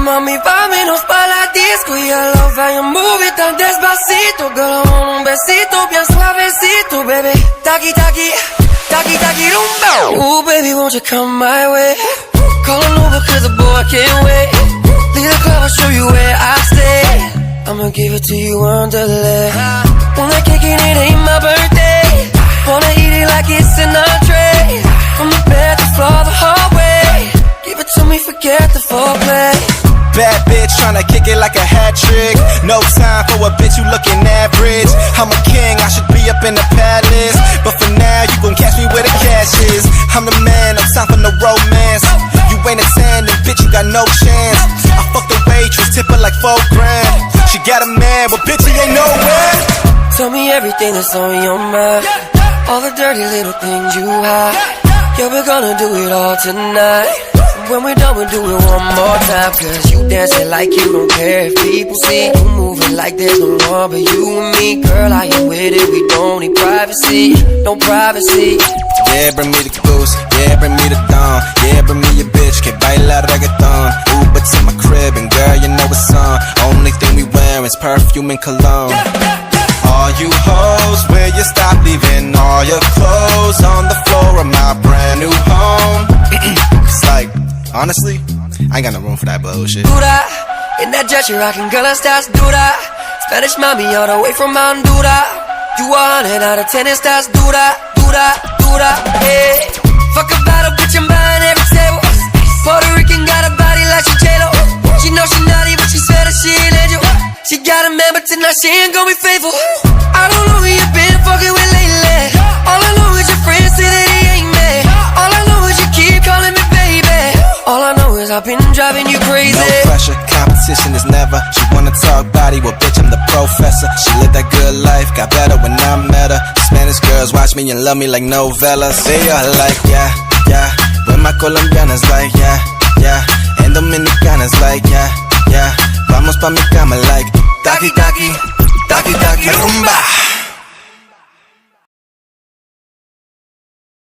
Mami, vámonos pa' la disco y I love how you move it tan despacito. Girl, I want un besito bien suavecito, baby. Taki, taki, taki, taki, rumba. Ooh, baby, won't you come my way? Call an Uber cause the boy can't wait. Leave the club, I'll show you where I stay. I'ma give it to you on delay. When I kick it, it ain't my birthday. Wanna eat it like it's an entree. From the bed to floor, the hallway. Give it to me, forget the foreplay. Bad bitch tryna kick it like a hat trick. No time for a bitch who looking average. I'm a king, I should be up in the palace. But for now, you gon' catch me where the cash is. I'm the man, no time for no romance. You ain't a 10, and bitch, you got no chance. I fuck the waitress, tip her like $4 grand. She got a man, but bitch, he ain't nowhere. Tell me everything that's on your mind. All the dirty little things you hide. Yeah, we're gonna do it all tonight. When we're done, we'll do it one more time. Cause you dancing like you don't care if people see. You moving like there's no one but you and me. Girl, I ain't with it, we don't need privacy. No privacy. Yeah, bring me the goose, yeah, bring me the dawn. Yeah, bring me your bitch, que baila reggaeton. Uber to my crib and girl, you know it's on. Only thing we wear is perfume and cologne. All you hoes, where you stop leaving all your clothes on the floor of my brand new home. It's like, honestly, I ain't got no room for that bullshit. Dura, in that jet you're rocking, girl, estás dura. Spanish mommy all the way from Honduras. You 100 out of 10, estás dura, dura, dura, hey. Fuck about a bitch, I'm buying every table. Puerto Rican got a body like she J-Lo. She know she naughty, but she said that she an angel. She got a man, but tonight she ain't gon' be faithful. I don't know who you been fucking with lately. All I know is your friends say that he ain't me. All I know is you keep calling me baby. All I know is I've been driving you crazy. No pressure, competition is never. She wanna talk body, well bitch, I'm the professor. She lived that good life, got better when I met her. Spanish girls watch me and love me like novellas. They are like, yeah, yeah. When my Colombiana's like, yeah, yeah. And Dominicana's like, yeah, yeah. Vamos pa' mi cama like, taki, taki, taki, taki, rumba.